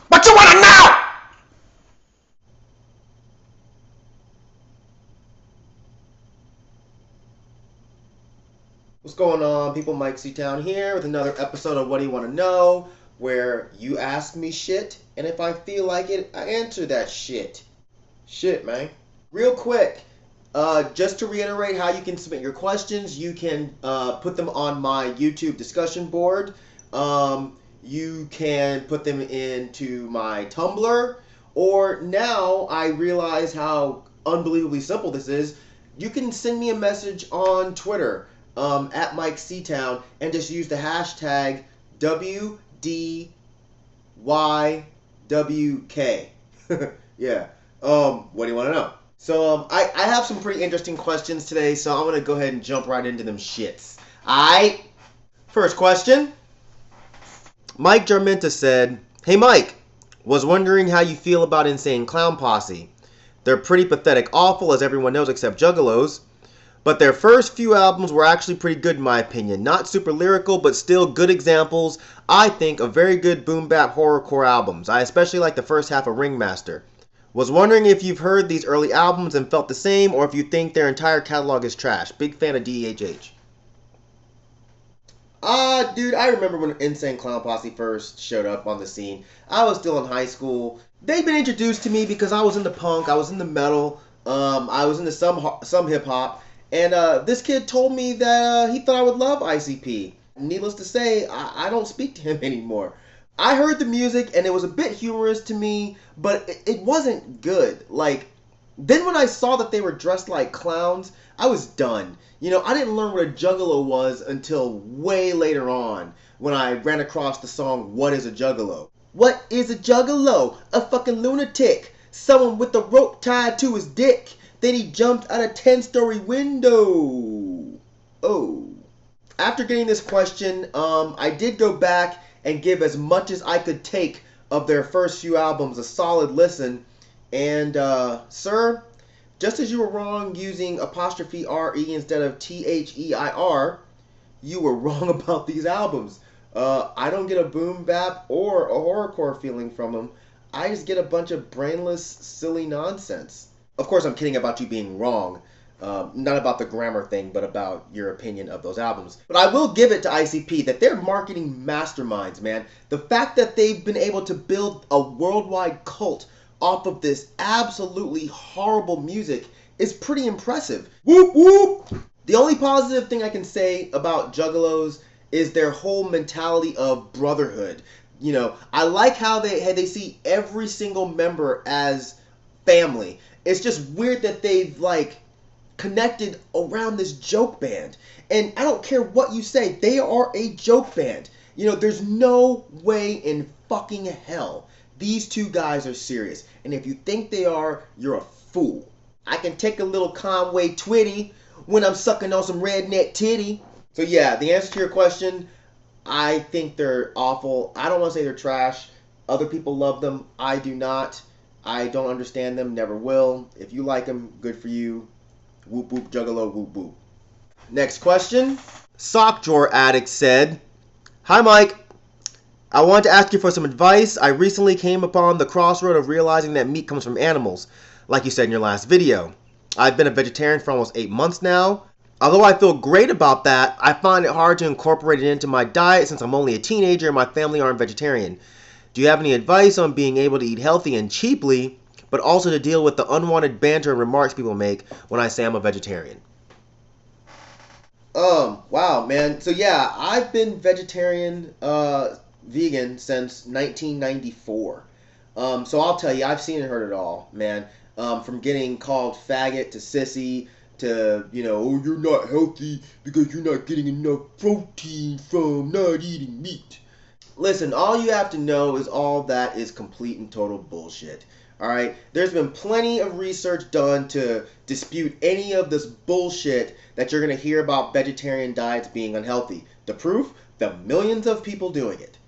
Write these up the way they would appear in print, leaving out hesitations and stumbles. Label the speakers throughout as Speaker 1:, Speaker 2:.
Speaker 1: What you wanna know? What's going on, people? Myke C-Town here with another episode of What Do You Want to Know, where you ask me shit, and if I feel like it, I answer that shit. Shit, man. Real quick, just to reiterate how you can submit your questions, you can put them on my YouTube discussion board. You can put them into my Tumblr, or now I realize how unbelievably simple this is. You can send me a message on Twitter at Myke C-Town and just use the hashtag WDYWK. Yeah. What do you want to know? So I have some pretty interesting questions today, so I'm gonna go ahead and jump right into them shits. Alright. First question. Mike Jarminta said, "Hey Mike, was wondering how you feel about Insane Clown Posse. They're pretty pathetic awful, as everyone knows except Juggalos. But their first few albums were actually pretty good in my opinion. Not super lyrical, but still good examples, I think, of very good boom bap horrorcore albums. I especially like the first half of Ringmaster. Was wondering if you've heard these early albums and felt the same, or if you think their entire catalog is trash. Big fan of DHH." Dude, I remember when Insane Clown Posse first showed up on the scene. I was still in high school. They've been introduced to me because I was into punk, I was into metal, I was into some hip hop, and this kid told me that he thought I would love ICP. Needless to say, I don't speak to him anymore. I heard the music and it was a bit humorous to me, but it wasn't good. Like, then when I saw that they were dressed like clowns, I was done. You know, I didn't learn what a juggalo was until way later on when I ran across the song What is a Juggalo? What is a juggalo? A fucking lunatic. Someone with a rope tied to his dick. Then he jumped out a 10-story window. Oh. After getting this question, I did go back and give as much as I could take of their first few albums a solid listen. And, sir, just as you were wrong using apostrophe R-E instead of T-H-E-I-R, you were wrong about these albums. I don't get a boom bap or a horrorcore feeling from them. I just get a bunch of brainless, silly nonsense. Of course, I'm kidding about you being wrong. Not about the grammar thing, but about your opinion of those albums. But I will give it to ICP that they're marketing masterminds, man. The fact that they've been able to build a worldwide cult off of this absolutely horrible music is pretty impressive. Whoop whoop! The only positive thing I can say about Juggalos is their whole mentality of brotherhood. You know, I like how they see every single member as family. It's just weird that they've, like, connected around this joke band. And I don't care what you say, they are a joke band. You know, there's no way in fucking hell these two guys are serious. And if you think they are, you're a fool. I can take a little Conway Twitty when I'm sucking on some redneck titty. So yeah, the answer to your question, I think they're awful. I don't want to say they're trash. Other people love them. I do not. I don't understand them, never will. If you like them, good for you. Whoop whoop juggalo whoop whoop. Next question. Sock Drawer Addict said, "Hi Mike. I want to ask you for some advice. I recently came upon the crossroad of realizing that meat comes from animals, like you said in your last video. I've been a vegetarian for almost 8 months now. Although I feel great about that, I find it hard to incorporate it into my diet since I'm only a teenager and my family aren't vegetarian. Do you have any advice on being able to eat healthy and cheaply, but also to deal with the unwanted banter and remarks people make when I say I'm a vegetarian?" Wow, man. So yeah, I've been vegetarian, vegan since 1994. So I'll tell you, I've seen and heard it all, man. From getting called faggot to sissy to, you know, oh, you're not healthy because you're not getting enough protein from not eating meat. Listen, all you have to know is all that is complete and total bullshit. Alright? There's been plenty of research done to dispute any of this bullshit that you're going to hear about vegetarian diets being unhealthy. The proof? The millions of people doing it.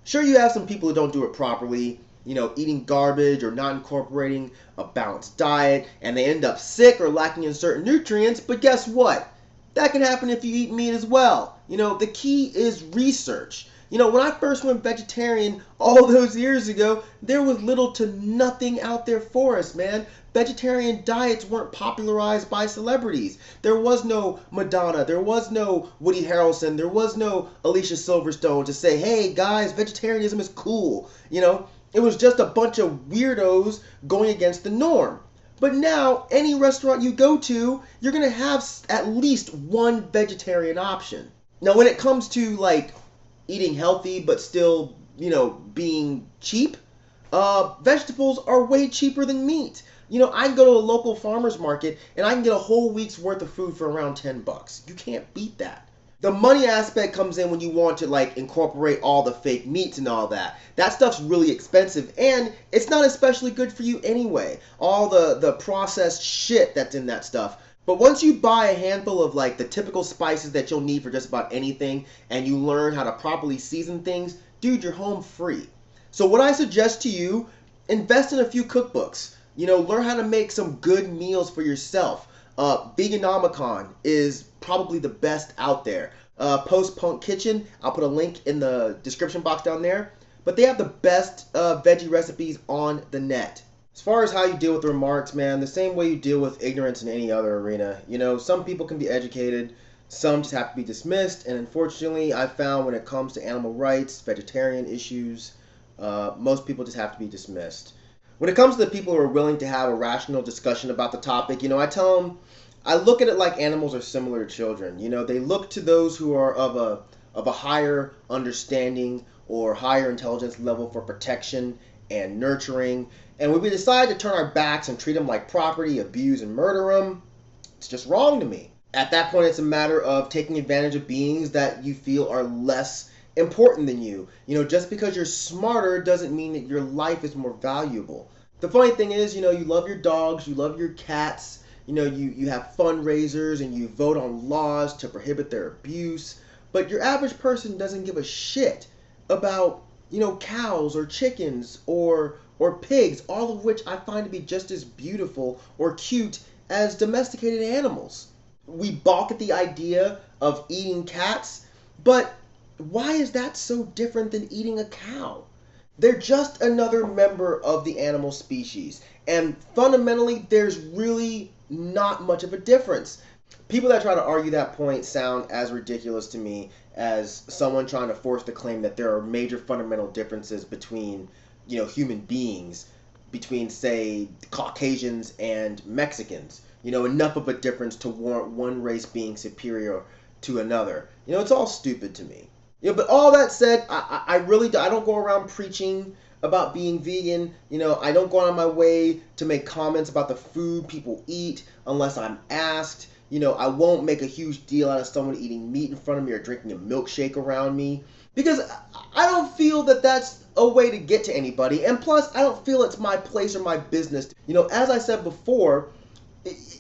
Speaker 1: Sure, you have some people who don't do it properly, you know, eating garbage or not incorporating a balanced diet, and they end up sick or lacking in certain nutrients, but guess what? That can happen if you eat meat as well. You know, the key is research. You know, when I first went vegetarian all those years ago, there was little to nothing out there for us, man. Vegetarian diets weren't popularized by celebrities. There was no Madonna, there was no Woody Harrelson, there was no Alicia Silverstone to say, hey guys, vegetarianism is cool. You know, it was just a bunch of weirdos going against the norm. But now, any restaurant you go to, you're going to have at least one vegetarian option. Now, when it comes to, like, eating healthy but still, you know, being cheap, vegetables are way cheaper than meat. You know, I can go to a local farmer's market and I can get a whole week's worth of food for around $10. You can't beat that. The money aspect comes in when you want to, like, incorporate all the fake meats and all that. That stuff's really expensive, and it's not especially good for you anyway. All the processed shit that's in that stuff. But once you buy a handful of, like, the typical spices that you'll need for just about anything, and you learn how to properly season things, dude, you're home free. So what I suggest to you, invest in a few cookbooks. You know, learn how to make some good meals for yourself. Veganomicon is probably the best out there. Post-Punk Kitchen, I'll put a link in the description box down there. But they have the best veggie recipes on the net. As far as how you deal with remarks, man, the same way you deal with ignorance in any other arena. You know, some people can be educated, some just have to be dismissed, and unfortunately, I found when it comes to animal rights, vegetarian issues, most people just have to be dismissed. When it comes to the people who are willing to have a rational discussion about the topic, you know, I tell them, I look at it like animals are similar to children. You know, they look to those who are of a higher understanding or higher intelligence level for protection and nurturing. And when we decide to turn our backs and treat them like property, abuse and murder them, it's just wrong to me. At that point, it's a matter of taking advantage of beings that you feel are less important than you. You know, just because you're smarter doesn't mean that your life is more valuable. The funny thing is, you know, you love your dogs, you love your cats, you know, you have fundraisers and you vote on laws to prohibit their abuse, but your average person doesn't give a shit about, you know, cows or chickens or pigs, all of which I find to be just as beautiful or cute as domesticated animals. We balk at the idea of eating cats, but why is that so different than eating a cow? They're just another member of the animal species, and fundamentally there's really not much of a difference. People that try to argue that point sound as ridiculous to me as someone trying to force the claim that there are major fundamental differences between, you know, human beings, between, say, Caucasians and Mexicans. You know, enough of a difference to warrant one race being superior to another. You know, it's all stupid to me. You know, but all that said, I don't go around preaching about being vegan. You know, I don't go out of my way to make comments about the food people eat unless I'm asked. You know, I won't make a huge deal out of someone eating meat in front of me or drinking a milkshake around me, because I don't feel that that's a way to get to anybody. And plus, I don't feel it's my place or my business. You know, as I said before,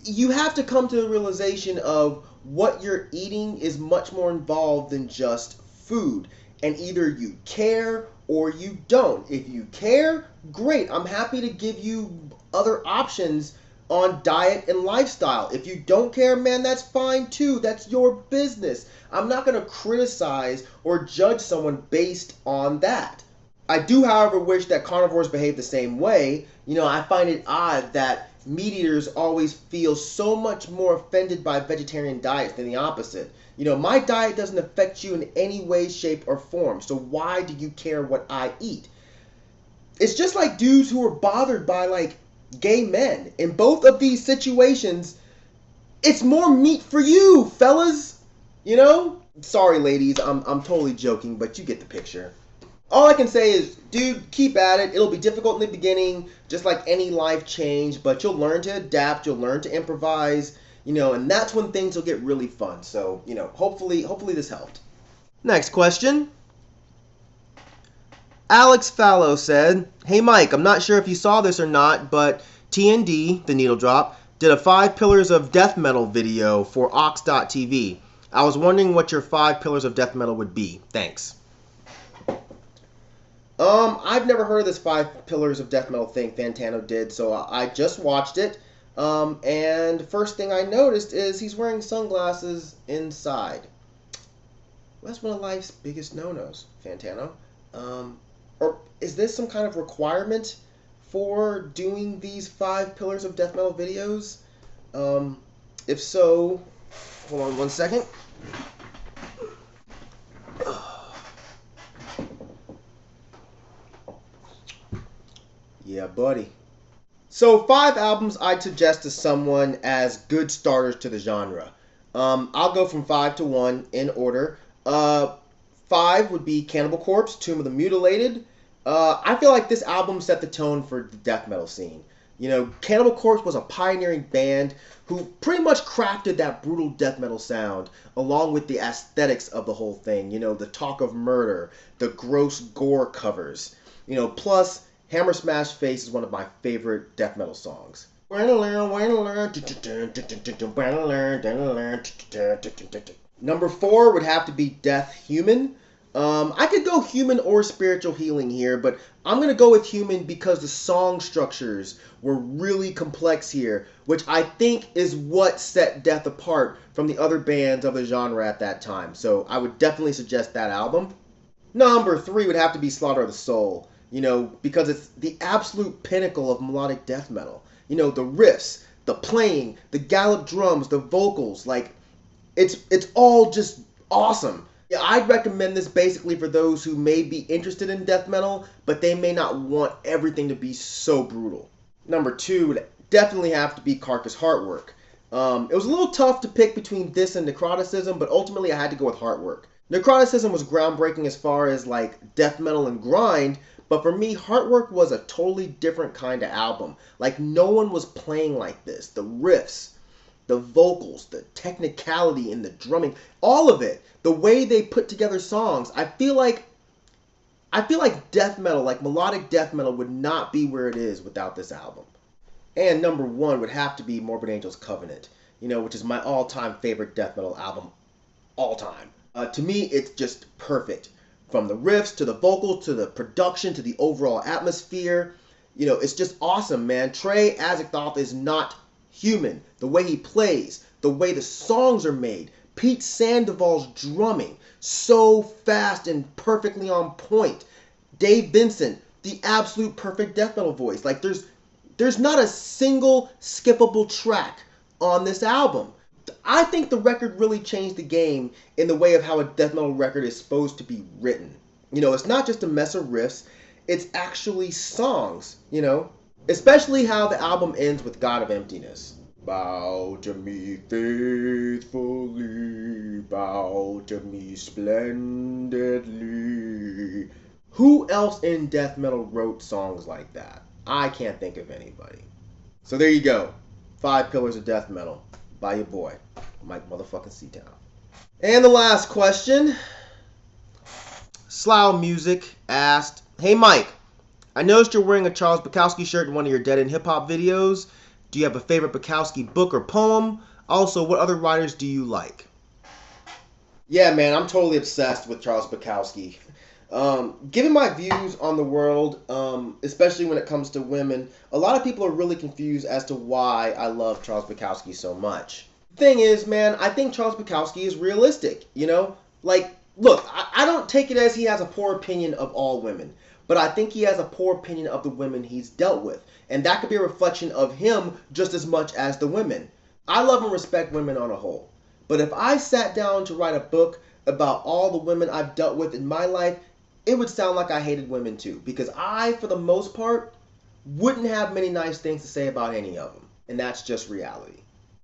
Speaker 1: you have to come to the realization of what you're eating is much more involved than just food. And either you care or you don't. If you care, great. I'm happy to give you other options on diet and lifestyle. If you don't care, man, that's fine too. That's your business. I'm not going to criticize or judge someone based on that. I do, however, wish that carnivores behave the same way. You know, I find it odd that meat eaters always feel so much more offended by vegetarian diets than the opposite. You know, my diet doesn't affect you in any way, shape, or form, so why do you care what I eat? It's just like dudes who are bothered by, like, gay men. In both of these situations, it's more meat for you, fellas. You know? Sorry, ladies, I'm totally joking, but you get the picture. All I can say is, dude, keep at it. It'll be difficult in the beginning, just like any life change, but you'll learn to adapt, you'll learn to improvise, you know, and that's when things will get really fun. So, you know, hopefully this helped. Next question. Alex Fallow said, "Hey Mike, I'm not sure if you saw this or not, but TND, the Needle Drop, did a 5 Pillars of Death Metal video for Ox.tv. I was wondering what your 5 Pillars of Death Metal would be. Thanks." I've never heard of this 5 Pillars of Death Metal thing Fantano did, so I just watched it. And first thing I noticed is he's wearing sunglasses inside. That's one of life's biggest no-nos, Fantano. Or is this some kind of requirement for doing these 5 pillars of death metal videos? If so, hold on one second. Yeah, buddy. So 5 albums I'd suggest to someone as good starters to the genre. I'll go from 5 to 1 in order. 5 would be Cannibal Corpse, Tomb of the Mutilated. I feel like this album set the tone for the death metal scene. You know, Cannibal Corpse was a pioneering band who pretty much crafted that brutal death metal sound, along with the aesthetics of the whole thing. You know, the talk of murder, the gross gore covers. You know, plus Hammer Smash Face is one of my favorite death metal songs. Number 4 would have to be Death Human. I could go human or spiritual healing here, but I'm going to go with human because the song structures were really complex here, which I think is what set Death apart from the other bands of the genre at that time. So I would definitely suggest that album. Number 3 would have to be Slaughter of the Soul, you know, because it's the absolute pinnacle of melodic death metal. You know, the riffs, the playing, the gallop drums, the vocals, like, it's all just awesome. Yeah, I'd recommend this basically for those who may be interested in death metal, but they may not want everything to be so brutal. Number 2 would definitely have to be Carcass Heartwork. It was a little tough to pick between this and Necroticism, but ultimately I had to go with Heartwork. Necroticism was groundbreaking as far as like death metal and grind, but for me, Heartwork was a totally different kind of album. Like, no one was playing like this. The riffs, the vocals, the technicality in the drumming, all of it, the way they put together songs. I feel like death metal, like melodic death metal, would not be where it is without this album. And number 1 would have to be Morbid Angel's Covenant, you know, which is my all-time favorite death metal album, all time. To me, it's just perfect. From the riffs to the vocals to the production to the overall atmosphere, you know, it's just awesome, man. Trey Azagthoth is not human. The way he plays, the way the songs are made, Pete Sandoval's drumming, so fast and perfectly on point. Dave Vincent, the absolute perfect death metal voice. Like, there's not a single skippable track on this album. I think the record really changed the game in the way of how a death metal record is supposed to be written. You know, it's not just a mess of riffs, it's actually songs, you know? Especially how the album ends with God of Emptiness. Bow to me faithfully, bow to me splendidly. Who else in death metal wrote songs like that? I can't think of anybody. So there you go. 5 pillars of death metal by your boy, Myke motherfucking C-Town. And the last question. Slough Music asked, "Hey Myke, I noticed you're wearing a Charles Bukowski shirt in one of your Dead End Hip Hop videos. Do you have a favorite Bukowski book or poem? Also, what other writers do you like?" Yeah, man, I'm totally obsessed with Charles Bukowski. Given my views on the world, especially when it comes to women, a lot of people are really confused as to why I love Charles Bukowski so much. Thing is, man, I think Charles Bukowski is realistic, you know? Like, look, I don't take it as he has a poor opinion of all women, but I think he has a poor opinion of the women he's dealt with, and that could be a reflection of him just as much as the women. I love and respect women on a whole, but if I sat down to write a book about all the women I've dealt with in my life, it would sound like I hated women too, because I, for the most part, wouldn't have many nice things to say about any of them, and that's just reality.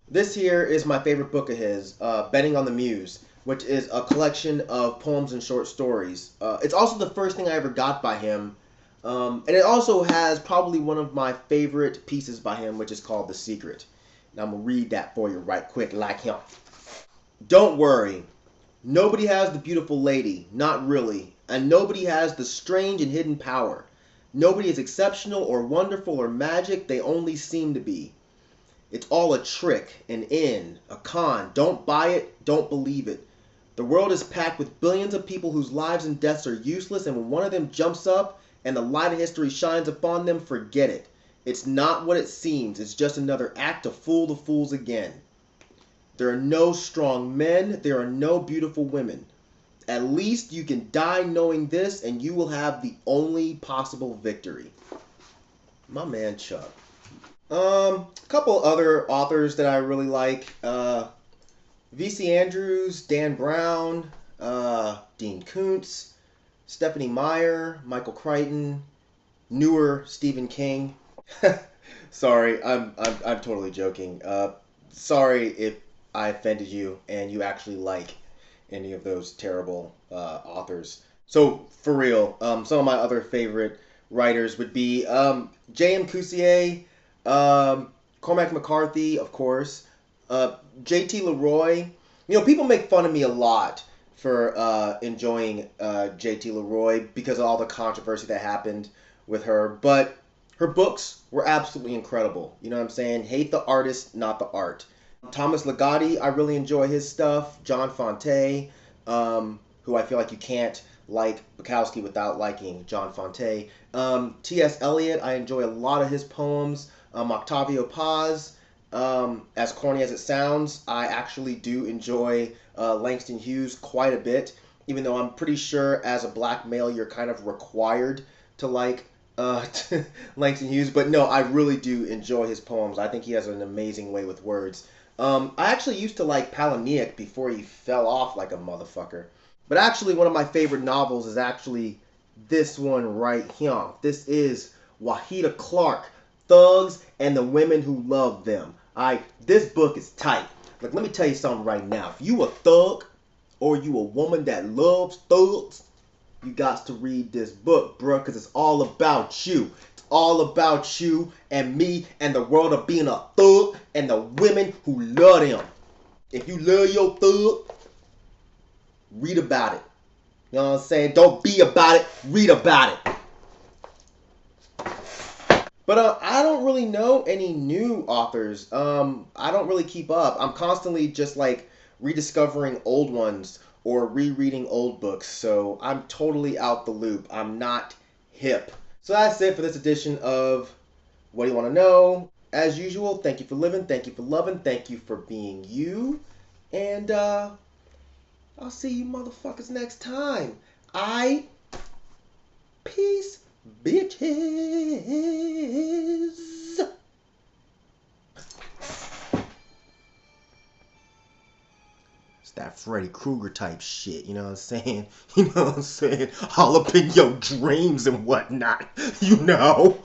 Speaker 1: This here is my favorite book of his, Betting on the Muse, which is a collection of poems and short stories. It's also the first thing I ever got by him, and it also has probably one of my favorite pieces by him, which is called The Secret. And I'm going to read that for you right quick, like him. "Don't worry. Nobody has the beautiful lady, not really, and nobody has the strange and hidden power. Nobody is exceptional or wonderful or magic, they only seem to be. It's all a trick, an in, a con. Don't buy it, don't believe it. The world is packed with billions of people whose lives and deaths are useless, and when one of them jumps up and the light of history shines upon them, forget it. It's not what it seems, it's just another act to fool the fools again. There are no strong men, there are no beautiful women. At least you can die knowing this, and you will have the only possible victory. My man Chuck. A couple other authors that I really like. V.C. Andrews, Dan Brown, Dean Koontz, Stephanie Meyer, Michael Crichton, newer Stephen King. Sorry, I'm totally joking. Sorry if I offended you and you actually like any of those terrible authors. So for real, some of my other favorite writers would be J.M. Cusier, Cormac McCarthy, of course, J.T. Leroy. You know, people make fun of me a lot for enjoying J.T. Leroy because of all the controversy that happened with her, but her books were absolutely incredible. You know what I'm saying? Hate the artist, not the art. Thomas Ligotti, I really enjoy his stuff. John Fonte, who I feel like you can't like Bukowski without liking John Fonte. T.S. Eliot, I enjoy a lot of his poems. Octavio Paz, as corny as it sounds, I actually do enjoy Langston Hughes quite a bit, even though I'm pretty sure as a black male you're kind of required to like Langston Hughes. But no, I really do enjoy his poems. I think he has an amazing way with words. I actually used to like Palahniuk before he fell off like a motherfucker. But actually, one of my favorite novels is actually this one right here. This is Wahida Clark, Thugs and the Women Who Love Them. This book is tight. Like, let me tell you something right now. If you a thug or you a woman that loves thugs, you got to read this book, bro, because it's all about you. It's all about you and me and the world of being a thug and the women who love them. If you love your thug, read about it. You know what I'm saying? Don't be about it. Read about it. But I don't really know any new authors. I don't really keep up. I'm constantly just like rediscovering old ones or rereading old books. So I'm totally out the loop. I'm not hip. So that's it for this edition of What Do You Want to Know? As usual, thank you for living. Thank you for loving. Thank you for being you. And I'll see you motherfuckers next time. Peace, bitches. It's that Freddy Krueger type shit, you know what I'm saying? You know what I'm saying? All up in your dreams and whatnot, you know?